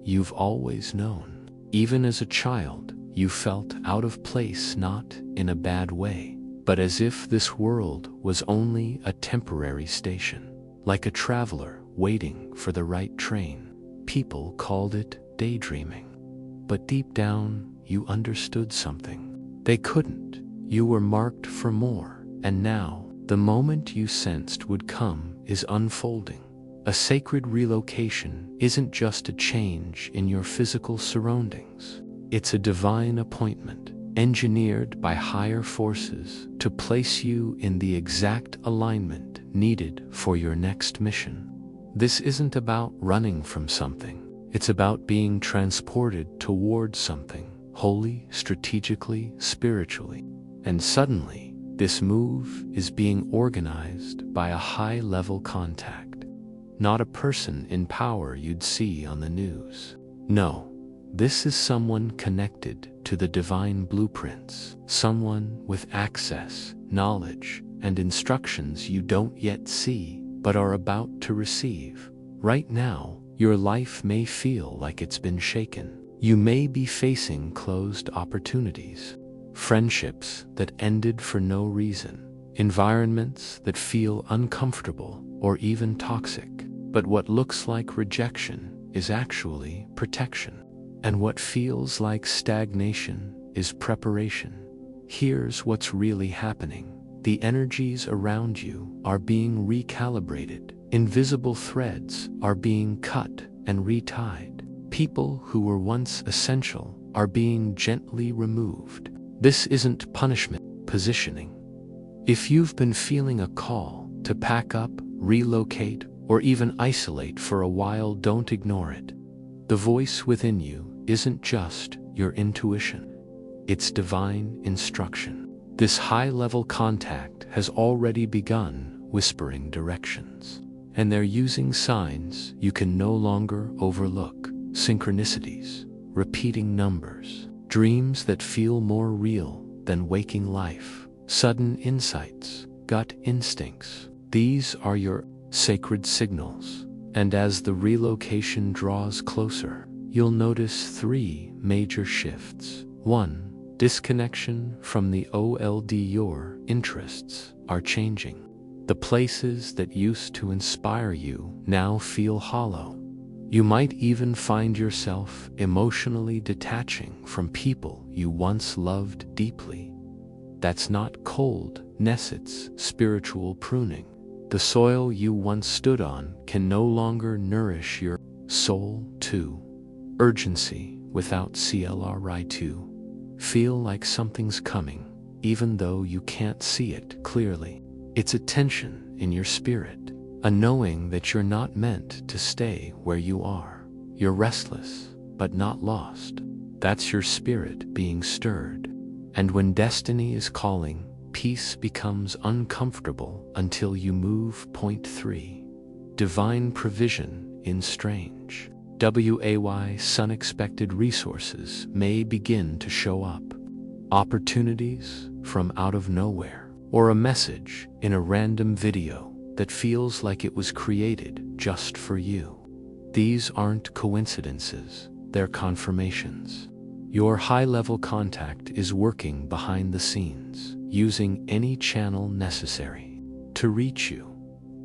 you've always known. Even as a child, you felt out of place, not in a bad way, but as if this world was only a temporary station, like a traveler waiting for the right train. People called it daydreaming, but deep down you understood something. They couldn't. You were marked for more, and now, the moment you sensed would come is unfolding. A sacred relocation isn't just a change in your physical surroundings. It's a divine appointment, engineered by higher forces to place you in the exact alignment needed for your next mission. This isn't about running from something. It's about being transported towards something holy, strategically, spiritually. And suddenly, this move is being organized by a high-level contact, not a person in power you'd see on the news. No, this is someone connected to the divine blueprints, someone with access, knowledge, and instructions you don't yet see but are about to receive. Right now, your life may feel like it's been shaken. You may be facing closed opportunities, friendships that ended for no reason, environments that feel uncomfortable or even toxic. But what looks like rejection is actually protection, and what feels like stagnation is preparation. Here's what's really happening. The energies around you are being recalibrated. Invisible threads are being cut and retied. People who were once essential are being gently removed. This isn't punishment, positioning. If you've been feeling a call to pack up, relocate, or even isolate for a while, don't ignore it. The voice within you isn't just your intuition. It's divine instruction. This high-level contact has already begun whispering directions, and they're using signs you can no longer overlook. Synchronicities, repeating numbers, dreams that feel more real than waking life, sudden insights, gut instincts. These are your sacred signals. And as the relocation draws closer, you'll notice 3 major shifts. 1. Disconnection from the old. Your interests are changing. The places that used to inspire you now feel hollow. You might even find yourself emotionally detaching from people you once loved deeply. That's not coldness, it's spiritual pruning. The soil you once stood on can no longer nourish your soul. 2. Urgency without CLRI2. Feel like something's coming, even though you can't see it clearly. It's a tension in your spirit, a knowing that you're not meant to stay where you are. You're restless, but not lost. That's your spirit being stirred. And when destiny is calling, peace becomes uncomfortable until you move. Point 3. Divine provision in strange ways. Unexpected resources may begin to show up. Opportunities from out of nowhere, or a message in a random video that feels like it was created just for you. These aren't coincidences, they're confirmations. Your high-level contact is working behind the scenes, using any channel necessary to reach you.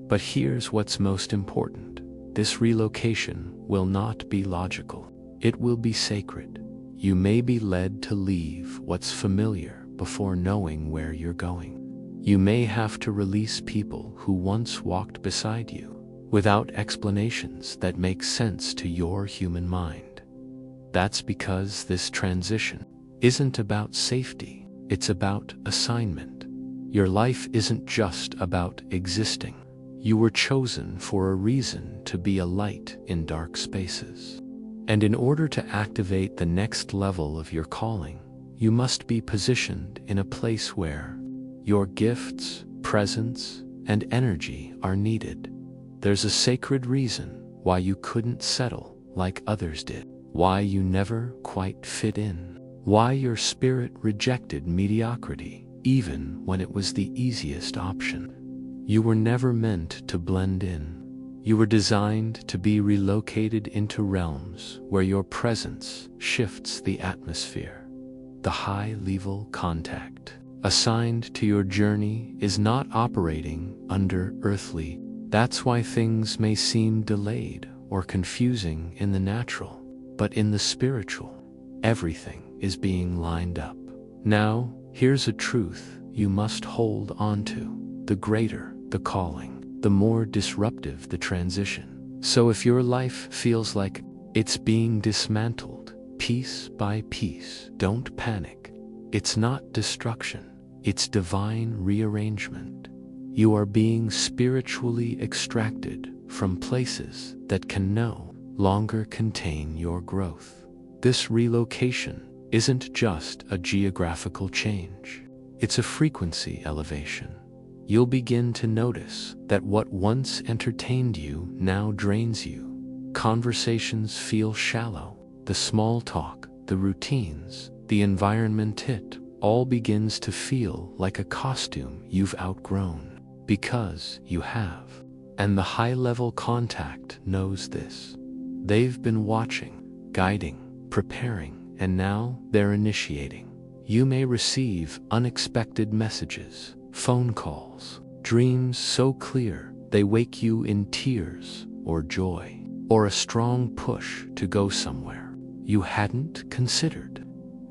But here's what's most important. This relocation will not be logical. It will be sacred. You may be led to leave what's familiar before knowing where you're going. You may have to release people who once walked beside you without explanations that make sense to your human mind. That's because this transition isn't about safety, it's about assignment. Your life isn't just about existing. You were chosen for a reason to be a light in dark spaces. And in order to activate the next level of your calling, you must be positioned in a place where your gifts, presence, and energy are needed. There's a sacred reason why you couldn't settle like others did, why you never quite fit in, why your spirit rejected mediocrity even when it was the easiest option. You were never meant to blend in. You were designed to be relocated into realms where your presence shifts the atmosphere. The high-level contact assigned to your journey is not operating under earthly. That's why things may seem delayed or confusing in the natural, but in the spiritual, everything is being lined up. Now, here's a truth you must hold on to. The greater the calling, the more disruptive the transition. So if your life feels like it's being dismantled piece by piece, don't panic. It's not destruction, it's divine rearrangement. You are being spiritually extracted from places that can no longer contain your growth. This relocation isn't just a geographical change, it's a frequency elevation. You'll begin to notice that what once entertained you now drains you. Conversations feel shallow, the small talk, the routines, the environment, it all begins to feel like a costume you've outgrown, because you have. And the high-level contact knows this. They've been watching, guiding, preparing, and now they're initiating. You may receive unexpected messages, phone calls, dreams so clear they wake you in tears or joy, or a strong push to go somewhere you hadn't considered.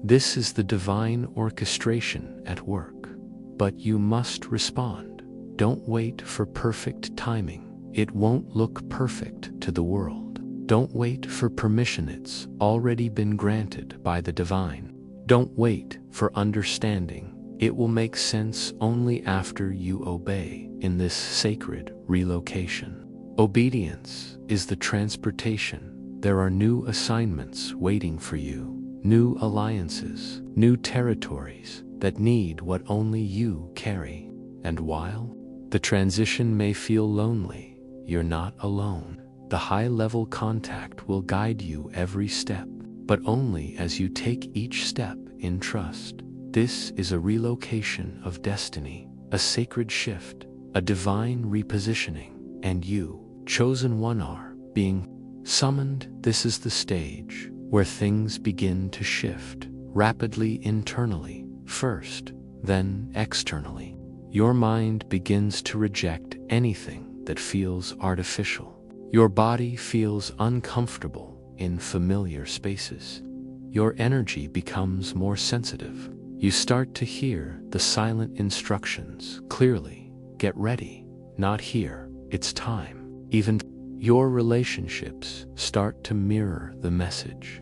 This is the divine orchestration at work, but you must respond. Don't wait for perfect timing. It won't look perfect to the world. Don't wait for permission, it's already been granted by the divine. Don't wait for understanding. It will make sense only after you obey in this sacred relocation. Obedience is the transportation. There are new assignments waiting for you, new alliances, new territories that need what only you carry. And while the transition may feel lonely, you're not alone. The high-level contact will guide you every step, but only as you take each step in trust. This is a relocation of destiny, a sacred shift, a divine repositioning, and you, chosen one, are being summoned. This is the stage where things begin to shift rapidly internally first, then externally. Your mind begins to reject anything that feels artificial. Your body feels uncomfortable in familiar spaces. Your energy becomes more sensitive. You start to hear the silent instructions clearly. Get ready, not here, it's time. Even your relationships start to mirror the message.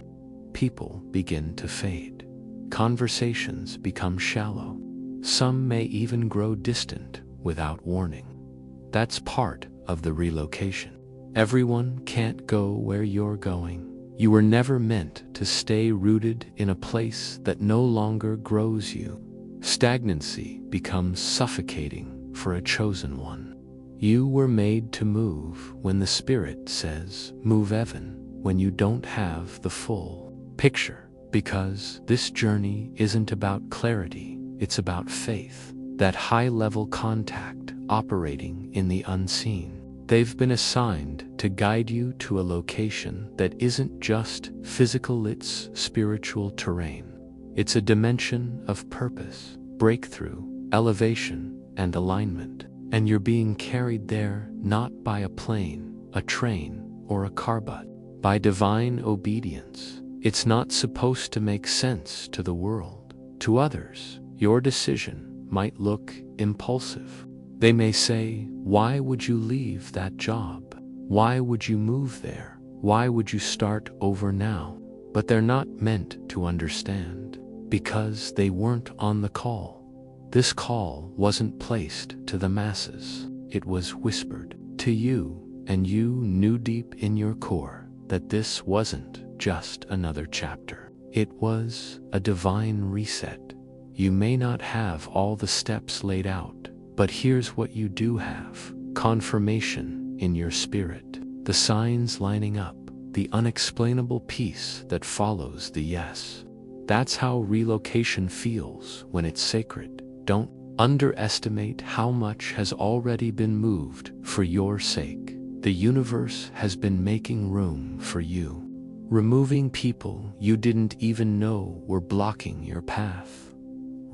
People begin to fade. Conversations become shallow. Some may even grow distant without warning. That's part of the relocation. Everyone can't go where you're going. You were never meant to stay rooted in a place that no longer grows you. Stagnancy becomes suffocating for a chosen one. You were made to move when the Spirit says, move, even when you don't have the full picture. Because this journey isn't about clarity, it's about faith. That high-level contact operating in the unseen. They've been assigned to guide you to a location that isn't just physical, it's spiritual terrain. It's a dimension of purpose, breakthrough, elevation, and alignment. And you're being carried there not by a plane, a train, or a car, but by divine obedience. It's not supposed to make sense to the world. To others, your decision might look impulsive. They may say, why would you leave that job? Why would you move there? Why would you start over now? But they're not meant to understand, because they weren't on the call. This call wasn't placed to the masses. It was whispered to you, and you knew deep in your core that this wasn't just another chapter. It was a divine reset. You may not have all the steps laid out, but here's what you do have: confirmation in your spirit, the signs lining up, the unexplainable peace that follows the yes. That's how relocation feels when it's sacred. Don't underestimate how much has already been moved for your sake. The universe has been making room for you, removing people you didn't even know were blocking your path,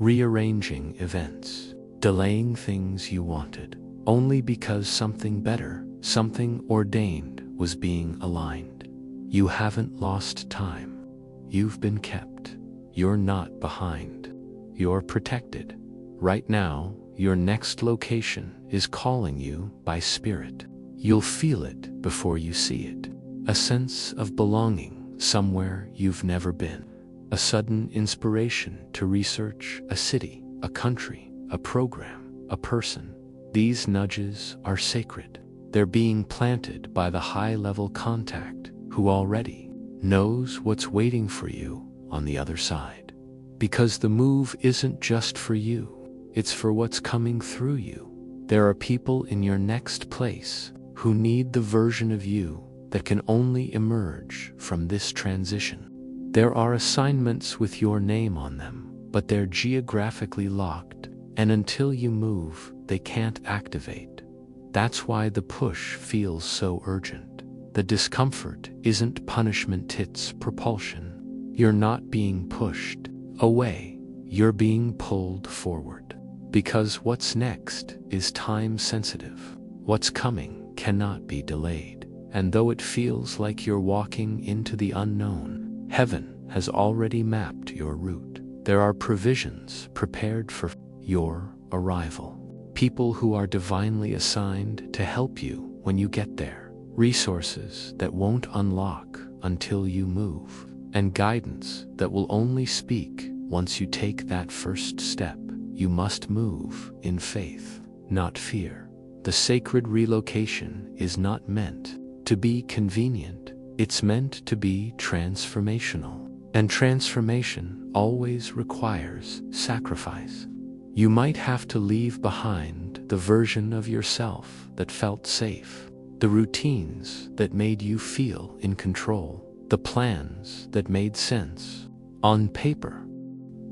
rearranging events, delaying things you wanted, only because something better, something ordained, was being aligned. You haven't lost time. You've been kept. You're not behind. You're protected. Right now, your next location is calling you by spirit. You'll feel it before you see it. A sense of belonging somewhere you've never been. A sudden inspiration to research a city, a country, a program, a person. These nudges are sacred. They're being planted by the high-level contact who already knows what's waiting for you on the other side. Because the move isn't just for you, it's for what's coming through you. There are people in your next place who need the version of you that can only emerge from this transition. There are assignments with your name on them, but they're geographically locked, and until you move, they can't activate. That's why the push feels so urgent. The discomfort isn't punishment, it's propulsion. You're not being pushed away, you're being pulled forward. Because what's next is time sensitive. What's coming cannot be delayed. And though it feels like you're walking into the unknown, heaven has already mapped your route. There are provisions prepared for your arrival. People who are divinely assigned to help you when you get there. Resources that won't unlock until you move. And guidance that will only speak once you take that first step. You must move in faith, not fear. The sacred relocation is not meant to be convenient. It's meant to be transformational. And transformation always requires sacrifice. You might have to leave behind the version of yourself that felt safe, the routines that made you feel in control, the plans that made sense on paper.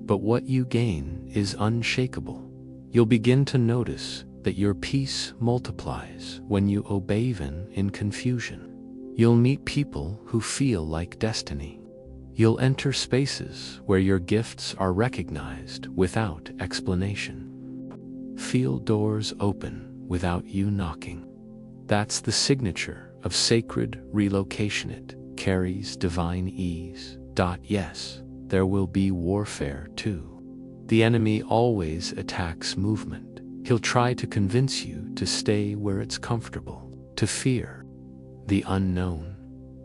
But what you gain is unshakable. You'll begin to notice that your peace multiplies when you obey even in confusion. You'll meet people who feel like destiny. You'll enter spaces where your gifts are recognized without explanation. Feel doors open without you knocking. That's the signature of sacred relocation. It carries divine ease. Yes, there will be warfare too. The enemy always attacks movement. He'll try to convince you to stay where it's comfortable, to fear the unknown,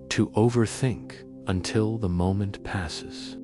to overthink until the moment passes.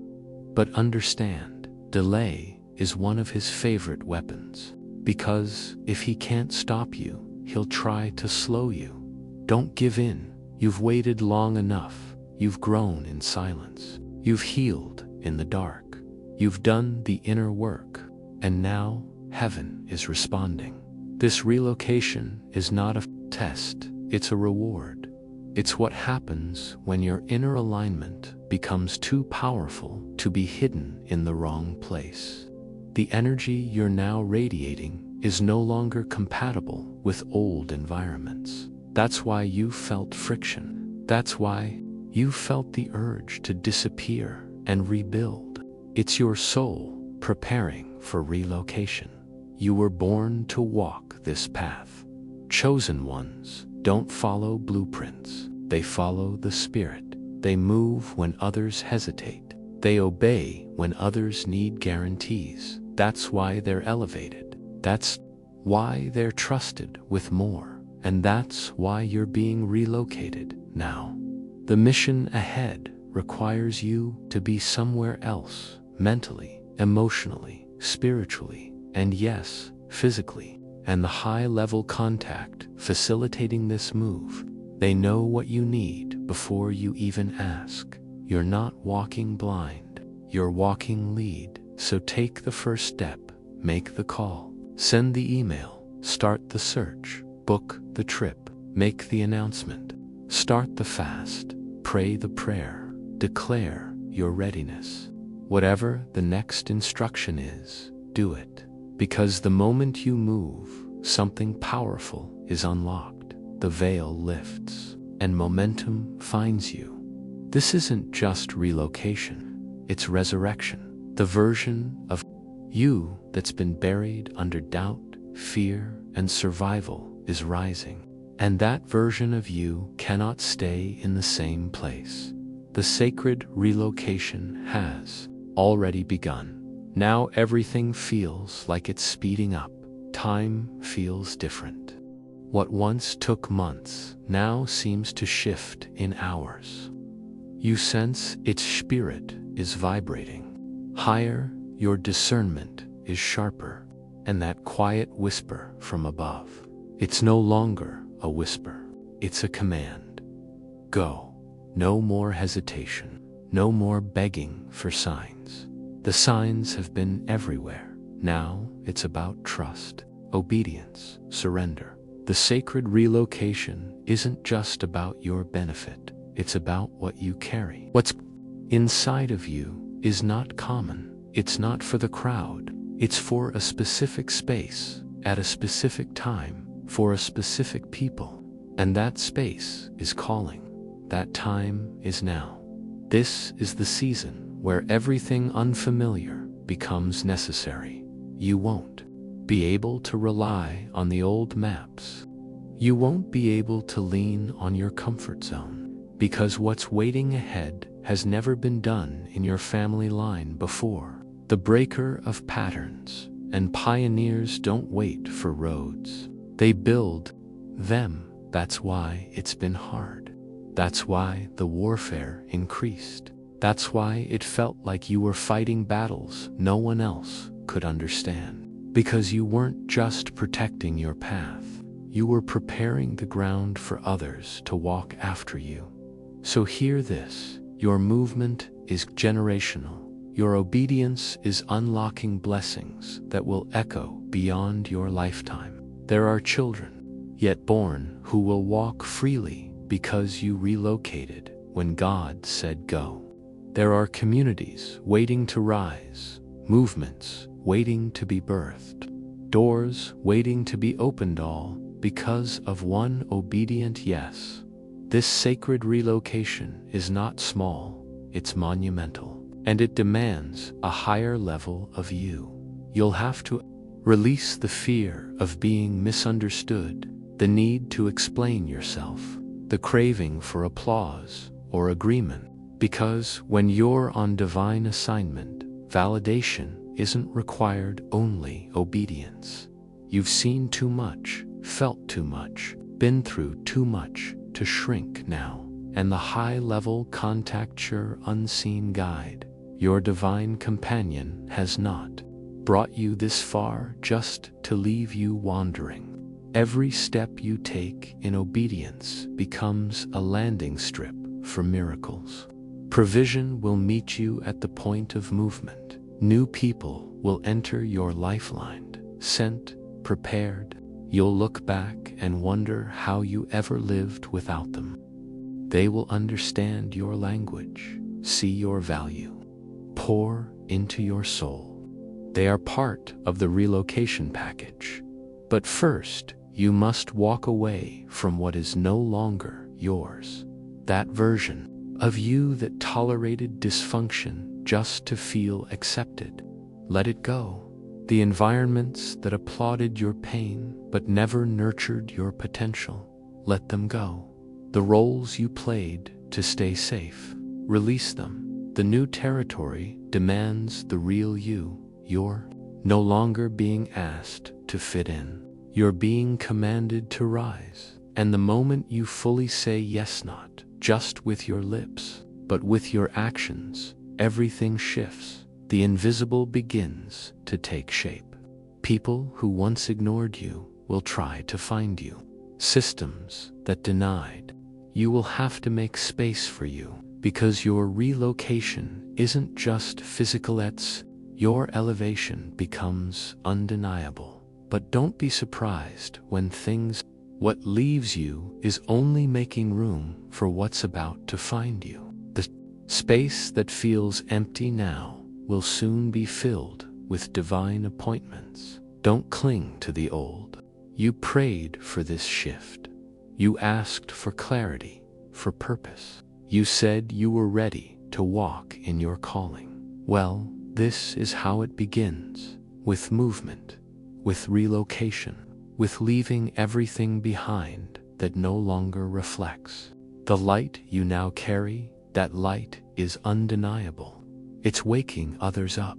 But understand, delay is one of his favorite weapons, because if he can't stop you, he'll try to slow you. Don't give in. You've waited long enough. You've grown in silence. You've healed in the dark. You've done the inner work, and now heaven is responding. This relocation is not a test, it's a reward. It's what happens when your inner alignment becomes too powerful to be hidden in the wrong place. The energy you're now radiating is no longer compatible with old environments. That's why you felt friction. That's why you felt the urge to disappear and rebuild. It's your soul preparing for relocation. You were born to walk this path. Chosen ones don't follow blueprints. They follow the Spirit. They move when others hesitate. They obey when others need guarantees. That's why they're elevated. That's why they're trusted with more. And that's why you're being relocated now. The mission ahead requires you to be somewhere else, mentally, emotionally, spiritually, and yes, physically. And the high-level contact facilitating this move, they know what you need before you even ask. You're not walking blind, you're walking lead. So take the first step, make the call, send the email, start the search, book the trip, make the announcement, start the fast, pray the prayer, declare your readiness. Whatever the next instruction is, do it. Because the moment you move, something powerful is unlocked. The the veil lifts and momentum finds you. This isn't just relocation, it's resurrection. The version of you that's been buried under doubt, fear, and survival is rising. And that version of you cannot stay in the same place. The sacred relocation has already begun. Now everything feels like it's speeding up. Time feels different. What once took months now seems to shift in hours. You sense its spirit is vibrating. Higher, your discernment is sharper, and that quiet whisper from above. It's no longer a whisper, it's a command. Go. No more hesitation, no more begging for signs. The signs have been everywhere. Now it's about trust, obedience, surrender. The sacred relocation isn't just about your benefit, it's about what you carry. What's inside of you is not common. It's not for the crowd. It's for a specific space, at a specific time, for a specific people. And that space is calling. That time is now. This is the season where everything unfamiliar becomes necessary. You won't be able to rely on the old maps. You won't be able to lean on your comfort zone, because what's waiting ahead has never been done in your family line before. The breaker of patterns and pioneers don't wait for roads. They build them. That's why it's been hard. That's why the warfare increased. That's why it felt like you were fighting battles no one else could understand. Because you weren't just protecting your path, you were preparing the ground for others to walk after you. So hear this: your movement is generational. Your obedience is unlocking blessings that will echo beyond your lifetime. There are children yet born who will walk freely because you relocated when God said go. There are communities waiting to rise, movements waiting to be birthed, doors waiting to be opened, all because of one obedient yes. This sacred relocation is not small, it's monumental, and it demands a higher level of you. You'll have to release the fear of being misunderstood, the need to explain yourself, the craving for applause or agreement, because when you're on divine assignment, validation isn't required, only obedience. You've seen too much, felt too much, been through too much to shrink now, and the high-level contact, your unseen guide, your divine companion, has not brought you this far just to leave you wandering. Every step you take in obedience becomes a landing strip for miracles. Provision will meet you at the point of movement. New people will enter your lifeline, sent, prepared. You'll look back and wonder how you ever lived without them. They will understand your language, see your value, pour into your soul. They are part of the relocation package. But first, you must walk away from what is no longer yours. That version of you that tolerated dysfunction just to feel accepted. Let it go. The environments that applauded your pain but never nurtured your potential. Let them go. The roles you played to stay safe. Release them. The new territory demands the real you. You're no longer being asked to fit in. You're being commanded to rise. And the moment you fully say yes, not just with your lips, but with your actions, everything shifts. The invisible begins to take shape. People who once ignored you will try to find you. Systems that denied you will have to make space for you, because your relocation isn't just physical, your elevation becomes undeniable. But don't be surprised when what leaves you is only making room for what's about to find you. The space that feels empty now will soon be filled with divine appointments. Don't cling to the old. You prayed for this shift. You asked for clarity, for purpose. You said you were ready to walk in your calling. Well, this is how it begins, with movement, with relocation, with leaving everything behind that no longer reflects. The light you now carry, that light is undeniable. It's waking others up.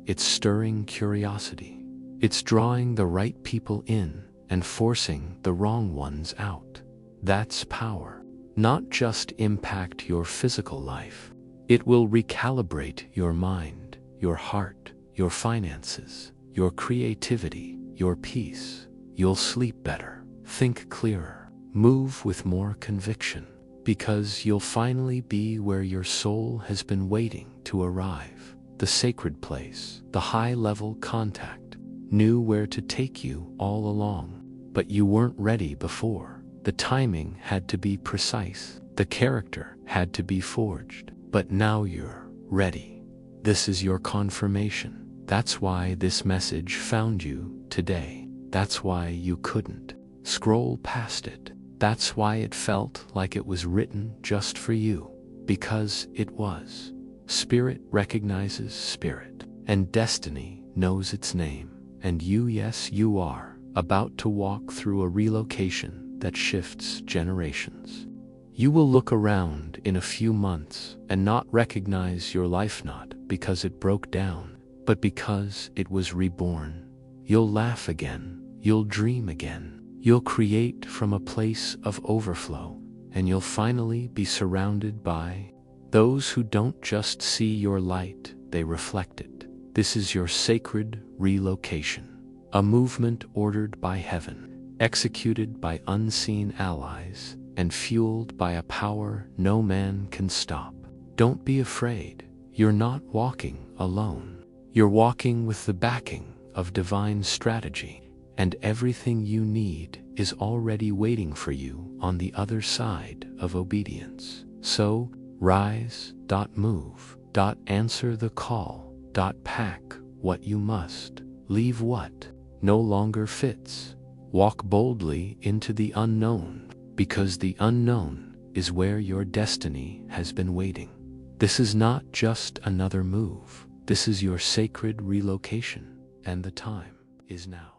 It's stirring curiosity. It's drawing the right people in and forcing the wrong ones out. That's power. Not just impact your physical life. It will recalibrate your mind, your heart, your finances, your creativity, your peace. You'll sleep better, think clearer, move with more conviction, because you'll finally be where your soul has been waiting to arrive. The sacred place, the high-level contact, knew where to take you all along, but you weren't ready before. The timing had to be precise, the character had to be forged, but now you're ready. This is your confirmation. That's why this message found you today. That's why you couldn't scroll past it. That's why it felt like it was written just for you, because it was. Spirit recognizes spirit, and destiny knows its name. And you, yes, you are about to walk through a relocation that shifts generations. You will look around in a few months and not recognize your life, not because it broke down, but because it was reborn. You'll laugh again, you'll dream again, you'll create from a place of overflow, and you'll finally be surrounded by those who don't just see your light, they reflect it. This is your sacred relocation, a movement ordered by heaven, executed by unseen allies, and fueled by a power no man can stop. Don't be afraid. You're not walking alone. You're walking with the backing of divine strategy, and everything you need is already waiting for you on the other side of obedience. So, rise, move, answer the call, pack what you must, leave what no longer fits. Walk boldly into the unknown, because the unknown is where your destiny has been waiting. This is not just another move. This is your sacred relocation, and the time is now.